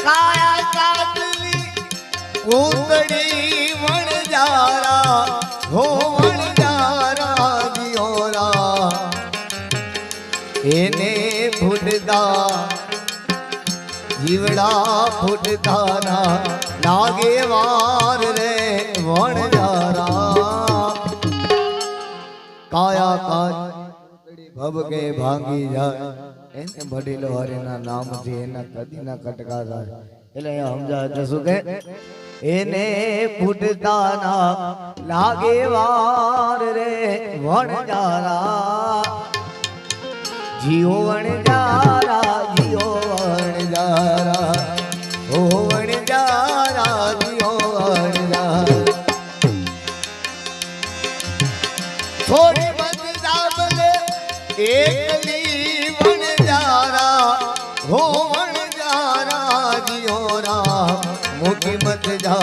काया कातली उतड़ी वणजारा हो वणजारा दियोरा एने फुटदा जीवड़ा फुटदा ना लागे वार रे वणजारा काया कात भवके भांगी जाए એને વડીલો હરિના નામથી એના કદી ના કટકા થાય એટલે સમજાય તો શું કે એને ફૂટતા ના લાગે વાર રે વણજારા જીઓ વણજારા જીઓ વણજારા ઓ વણજારા જીઓ વણજારા થોડી બદલા બલે એકલી हो वणजारा जियोरा मुखी मत जा